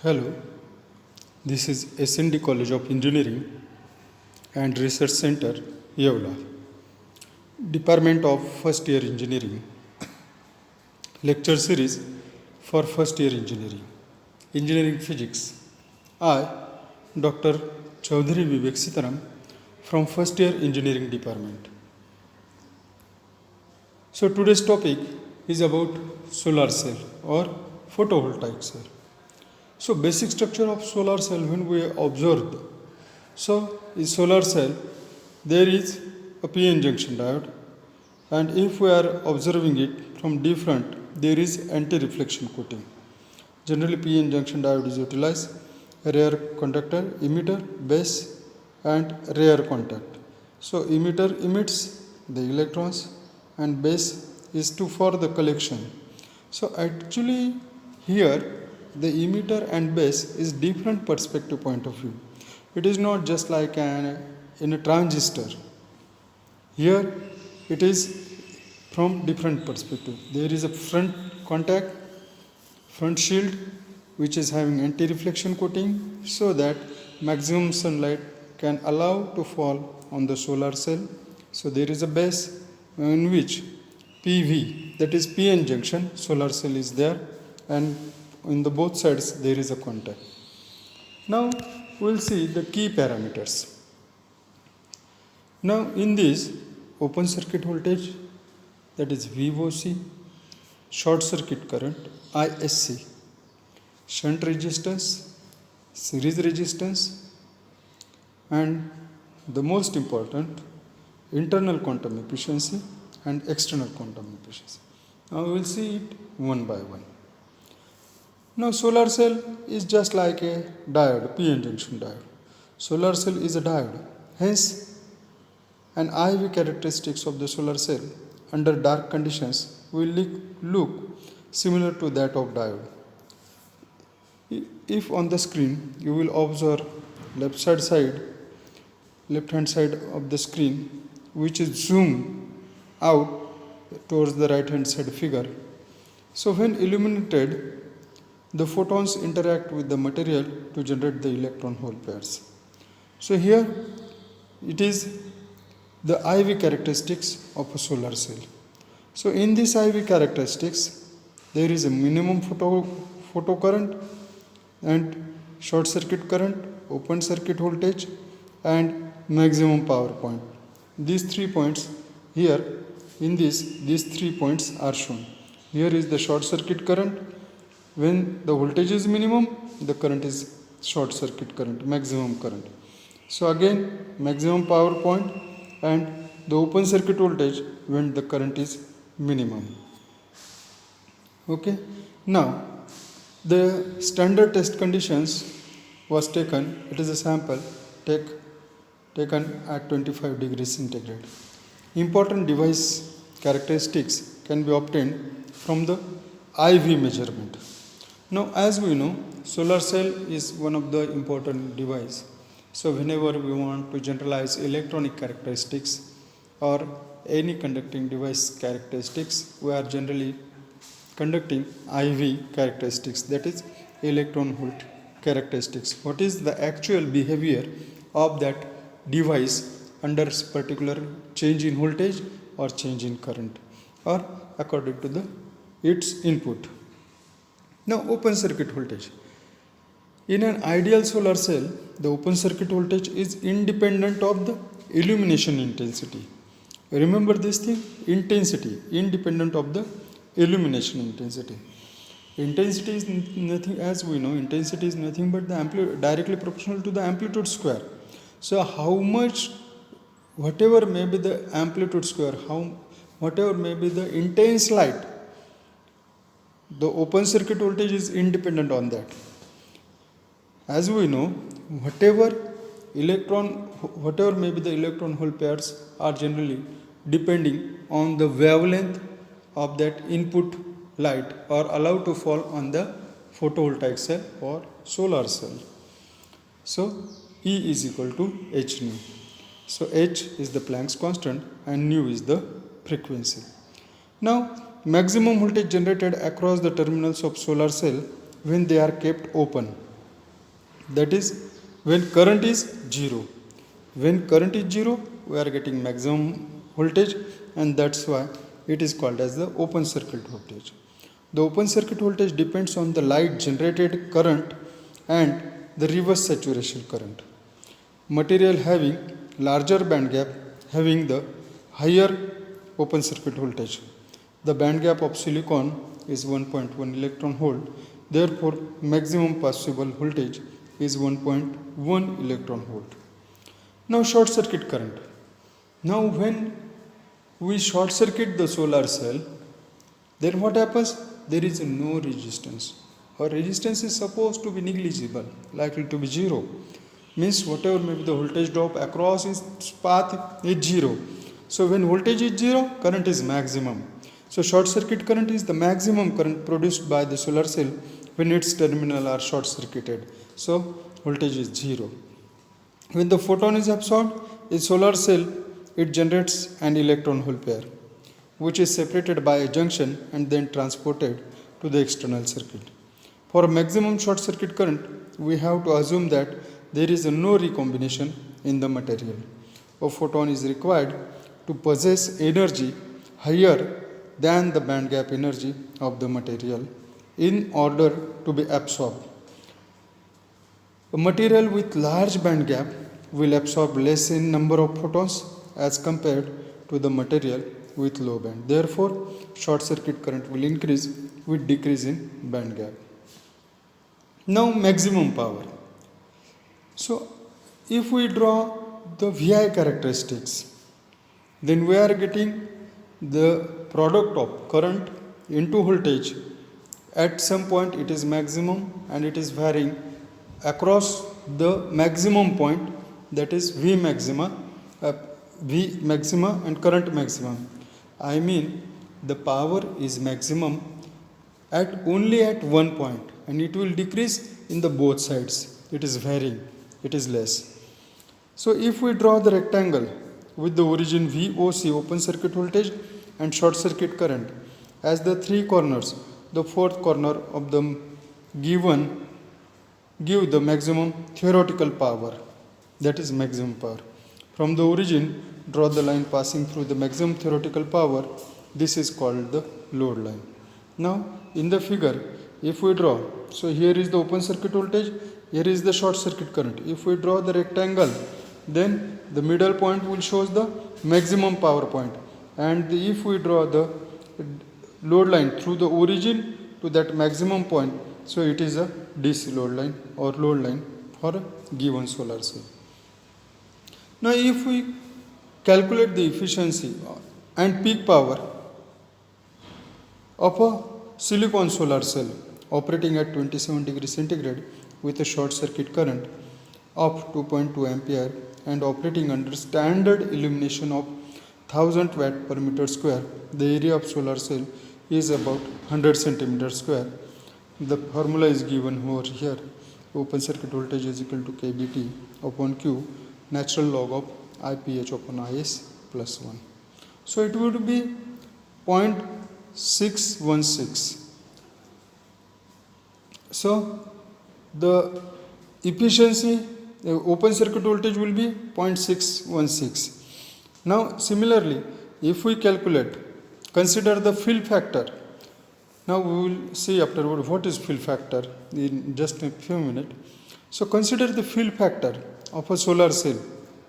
Hello, this is SND College of Engineering and Research Center, Yeola, Department of First Year Engineering, Lecture Series for First Year Engineering, Engineering Physics. I, Dr. Chaudhary Vivek Sitaram from First Year Engineering Department. So today's topic is about solar cell or photovoltaic cell. So basic structure of solar cell when we observed. So in solar cell there is a PN junction diode, and if we are observing it from different, there is anti-reflection coating. Generally PN junction diode is utilized, rear conductor, emitter, base and rear contact. So emitter emits the electrons and base is to for the collection. So actually here the emitter and base is different perspective point of view. It is not just like in a transistor. Here it is from different perspective. There is a front contact, front shield which is having anti-reflection coating so that maximum sunlight can allow to fall on the solar cell. So there is a base in which PV, that is PN junction, solar cell is there, and in the both sides there is a contact. Now we will see the key parameters. Now in this open circuit voltage, that is VOC, short circuit current ISC, shunt resistance, series resistance, and the most important internal quantum efficiency and external quantum efficiency. Now we will see it one by one. Now solar cell is just like a diode, PN junction diode. Solar cell is a diode. Hence, an IV characteristics of the solar cell under dark conditions will look similar to that of diode. If on the screen you will observe left hand side of the screen, which is zoomed out towards the right hand side figure. So when illuminated, the photons interact with the material to generate the electron hole pairs. So here it is the IV characteristics of a solar cell. So in this IV characteristics, there is a minimum photocurrent and short circuit current, open circuit voltage and maximum power point. These 3 points here in these 3 points are shown. Here is the short circuit current. When the voltage is minimum, the current is short circuit current, maximum current. So again maximum power point and the open circuit voltage when the current is minimum. Okay. Now the standard test conditions was taken. It is a sample taken at 25 degrees centigrade. Important device characteristics can be obtained from the IV measurement. Now as we know, solar cell is one of the important device. So whenever we want to generalize electronic characteristics or any conducting device characteristics, we are generally conducting IV characteristics, that is electron volt characteristics. What is the actual behavior of that device under particular change in voltage or change in current or according to its input. Now open circuit voltage. In an ideal solar cell, the open circuit voltage is independent of the illumination intensity. Remember this thing, intensity, independent of the illumination intensity. Intensity is nothing, as we know, intensity is nothing but the directly proportional to the amplitude square. So how much, whatever may be the amplitude square, whatever may be the intense light, the open circuit voltage is independent on that. As we know, whatever may be the electron hole pairs are generally depending on the wavelength of that input light or allowed to fall on the photovoltaic cell or solar cell. So E is equal to h nu. So h is the Planck's constant and nu is the frequency. Now maximum voltage generated across the terminals of solar cell when they are kept open. That is when current is 0. When current is 0, we are getting maximum voltage, and that's why it is called as the open circuit voltage. The open circuit voltage depends on the light generated current and the reverse saturation current. Material having larger band gap having the higher open circuit voltage. The band gap of silicon is 1.1 electron volt, therefore maximum possible voltage is 1.1 electron volt. Now short circuit current. Now when we short circuit the solar cell, then what happens? There is no resistance. Our resistance is supposed to be negligible, likely to be 0. Means whatever may be the voltage drop across its path is 0. So when voltage is 0, current is maximum. So short circuit current is the maximum current produced by the solar cell when its terminal are short circuited. So voltage is 0. When the photon is absorbed in solar cell, it generates an electron hole pair, which is separated by a junction and then transported to the external circuit. For maximum short circuit current, we have to assume that there is no recombination in the material. A photon is required to possess energy higher than the band gap energy of the material in order to be absorbed. A material with large band gap will absorb less in number of photons as compared to the material with low band. Therefore, short circuit current will increase with decrease in band gap. Now maximum power. So if we draw the VI characteristics, then we are getting the product of current into voltage. At some point it is maximum and it is varying across the maximum point, that is V maxima and current maximum. I mean the power is maximum only at one point, and it will decrease in the both sides. It is varying, it is less. So if we draw the rectangle with the origin VOC, open circuit voltage, and short circuit current as the three corners, the fourth corner of the give the maximum theoretical power, that is maximum power. From the origin, draw the line passing through the maximum theoretical power. This is called the load line. Now in the figure, if we draw, so here is the open circuit voltage, here is the short circuit current. If we draw the rectangle, then the middle point will show the maximum power point, and if we draw the load line through the origin to that maximum point, so it is a DC load line or load line for a given solar cell. Now if we calculate the efficiency and peak power of a silicon solar cell operating at 27 degrees centigrade with a short circuit current of 2.2 ampere and operating under standard illumination of 1000 watt per meter square, the area of solar cell is about 100 centimeter square. The formula is given over here. Open circuit voltage is equal to kBT upon Q, natural log of IPH upon IS plus 1. So it would be 0.616. So the efficiency, open circuit voltage will be 0.616. Now similarly, if we calculate, consider the fill factor. Now we will see afterward what is fill factor in just a few minutes. So consider the fill factor of a solar cell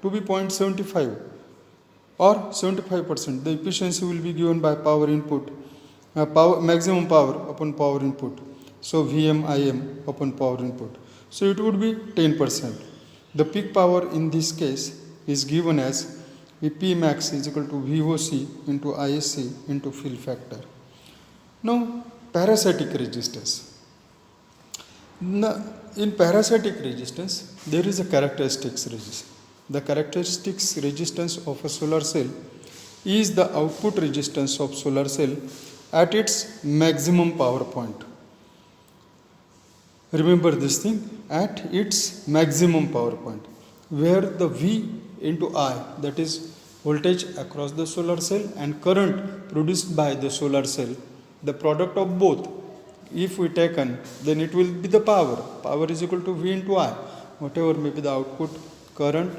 to be 0.75 or 75%. The efficiency will be given by power input, maximum power upon power input. So Vm Im upon power input. So it would be 10%. The peak power in this case is given as P max is equal to VOC into ISC into fill factor. Now parasitic resistance. Now, in parasitic resistance, there is a characteristics resistance. The characteristics resistance of a solar cell is the output resistance of solar cell at its maximum power point. Remember this thing, at its maximum power point, where the V into I, that is voltage across the solar cell, and current produced by the solar cell, the product of both if we taken, then it will be the power. Power is equal to V into I. Whatever may be the output current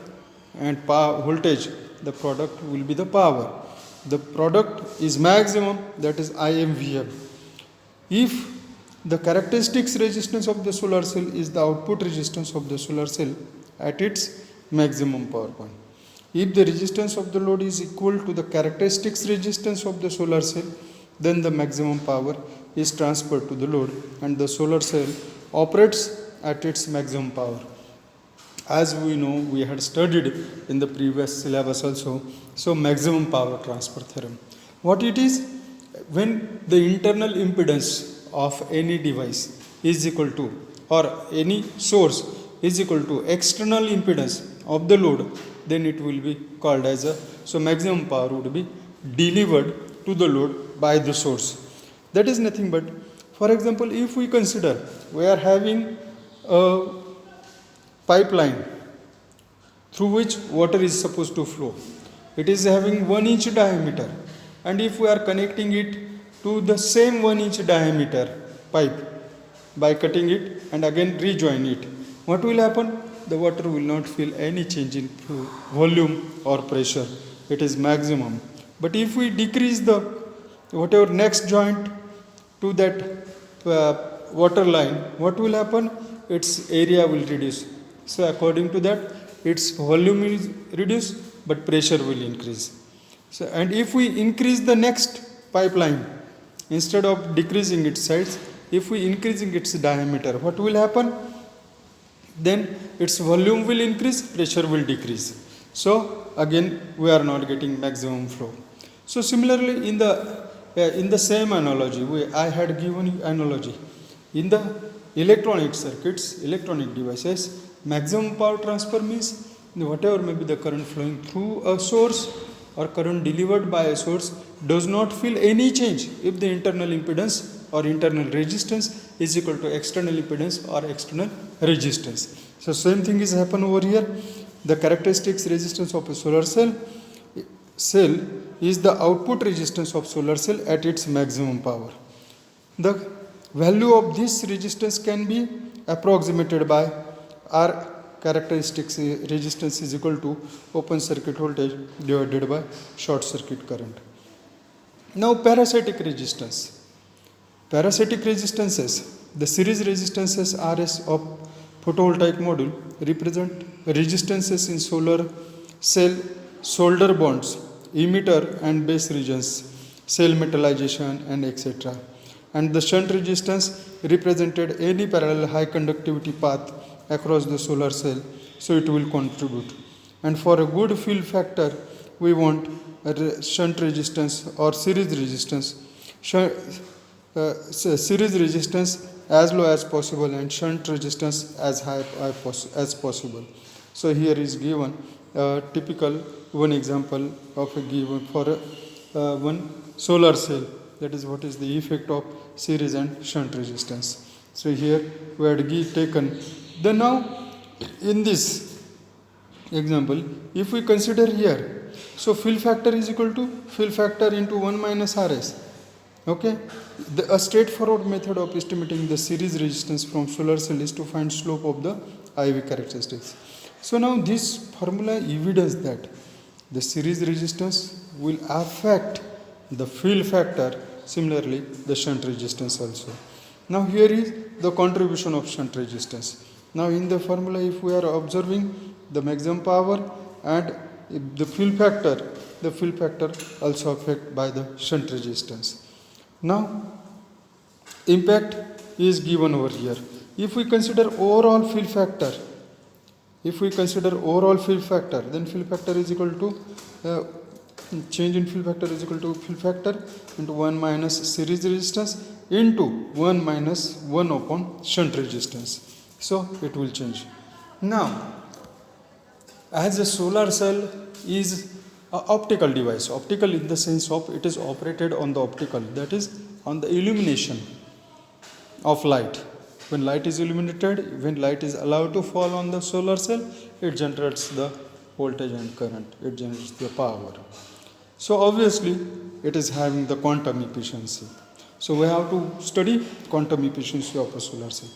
and power voltage, the product will be the power. The product is maximum, that is IMVM. If the characteristics resistance of the solar cell is the output resistance of the solar cell at its maximum power point. If the resistance of the load is equal to the characteristics resistance of the solar cell, then the maximum power is transferred to the load and the solar cell operates at its maximum power. As we know, we had studied in the previous syllabus also, so maximum power transfer theorem. What it is? When the internal impedance of any device is equal to, or any source is equal to external impedance of the load, then it will be called as a, so maximum power would be delivered to the load by the source. That is nothing but, for example, if we consider we are having a pipeline through which water is supposed to flow. It is having 1 inch diameter, and if we are connecting it to the same 1 inch diameter pipe by cutting it and again rejoin it, what will happen? The water will not feel any change in volume or pressure. It is maximum. But if we decrease the whatever next joint to that water line, what will happen? Its area will reduce. So according to that, its volume is reduced, but pressure will increase. So, and if we increase the next pipeline, instead of decreasing its size, if we increasing its diameter, what will happen? Then its volume will increase, pressure will decrease. So again we are not getting maximum flow. So similarly in the same analogy, I had given you analogy. In the electronic circuits, electronic devices, maximum power transfer means whatever may be the current flowing through a source or current delivered by a source does not feel any change if the internal impedance or internal resistance is equal to external impedance or external resistance. So same thing is happen over here. The characteristics resistance of a solar cell is the output resistance of solar cell at its maximum power. The value of this resistance can be approximated by R characteristics resistance is equal to open circuit voltage divided by short circuit current. Now parasitic resistance. Parasitic resistances, the series resistances RS of photovoltaic module represent resistances in solar cell solder bonds, emitter and base regions, cell metallization and etc. And the shunt resistance represented any parallel high conductivity path across the solar cell, so it will contribute. And for a good fill factor, we want a shunt resistance or series resistance. Series resistance as low as possible and shunt resistance as high as possible. So here is given a typical one example of a given for one solar cell, that is what is the effect of series and shunt resistance. So here we had taken the, now in this example, if we consider here, so fill factor is equal to fill factor into 1 minus RS. Okay, a straightforward method of estimating the series resistance from solar cell is to find slope of the IV characteristics. So now this formula evidence that the series resistance will affect the fill factor, similarly the shunt resistance also. Now here is the contribution of shunt resistance. Now in the formula, if we are observing the maximum power and the fill factor also affected by the shunt resistance. Now impact is given over here. If we consider overall fill factor, then fill factor is equal to change in fill factor is equal to fill factor into 1 minus series resistance into 1 minus 1 upon shunt resistance. So it will change. Now, as a solar cell is an optical device, optical in the sense of it is operated on the optical, that is on the illumination of light. When light is illuminated, when light is allowed to fall on the solar cell, it generates the voltage and current, it generates the power. So obviously it is having the quantum efficiency. So we have to study quantum efficiency of a solar cell.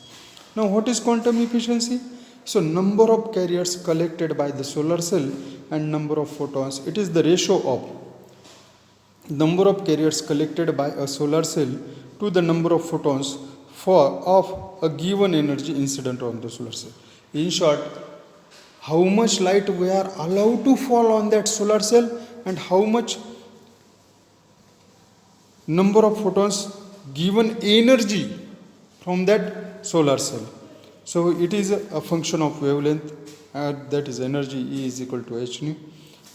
Now what is quantum efficiency? So number of carriers collected by the solar cell and number of photons, it is the ratio of number of carriers collected by a solar cell to the number of photons of a given energy incident on the solar cell. In short, how much light we are allowed to fall on that solar cell and how much number of photons given energy from that solar cell. So it is a function of wavelength, that is energy E is equal to h nu,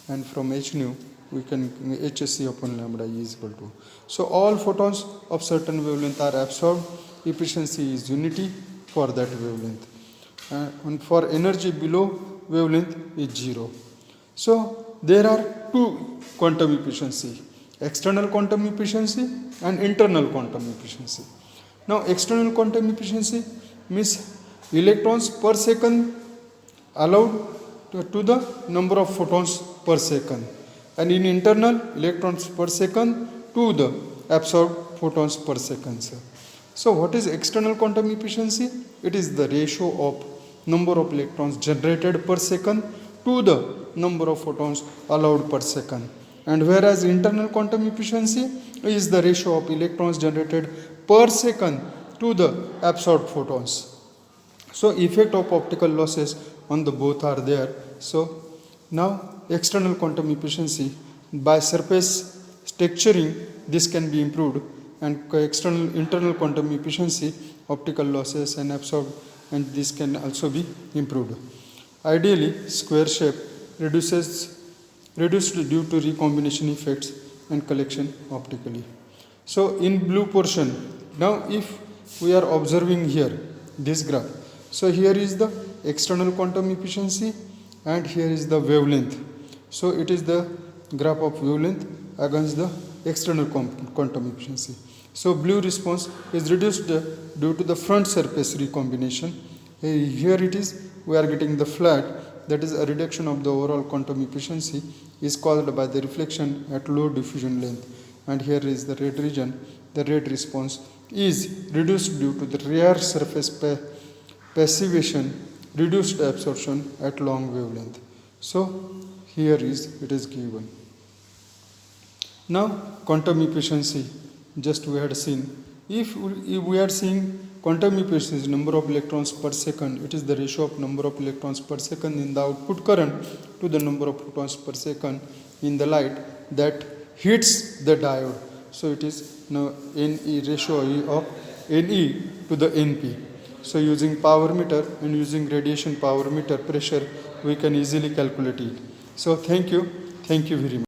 and from h nu we can hsc upon lambda E is equal to. So all photons of certain wavelength are absorbed. Efficiency is unity for that wavelength, and for energy below wavelength is 0. So there are two quantum efficiency: external quantum efficiency and internal quantum efficiency. Now external quantum efficiency means electrons per second allowed to the number of photons per second, and in internal electrons per second to the absorbed photons per second. So what is external quantum efficiency? It is the ratio of number of electrons generated per second to the number of photons allowed per second. And whereas internal quantum efficiency is the ratio of electrons generated per second to the absorbed photons. So effect of optical losses on the both are there. So now external quantum efficiency, by surface texturing, this can be improved, and internal quantum efficiency, optical losses and absorbed, and this can also be improved. Ideally, square shape reduced due to recombination effects and collection optically. So in blue portion, now if we are observing here this graph, so here is the external quantum efficiency and here is the wavelength. So it is the graph of wavelength against the external quantum efficiency. So blue response is reduced due to the front surface recombination. Here it is, we are getting the flat, that is a reduction of the overall quantum efficiency is caused by the reflection at low diffusion length. And here is the red region, the red response is reduced due to the rare surface passivation, reduced absorption at long wavelength. So here it is given. Now quantum efficiency, just we had seen, if we are seeing quantum efficiency, number of electrons per second, it is the ratio of number of electrons per second in the output current to the number of photons per second in the light that hits the diode. So it is now NE ratio of NE to the NP. So using power meter and using radiation power meter pressure, we can easily calculate it. So thank you very much.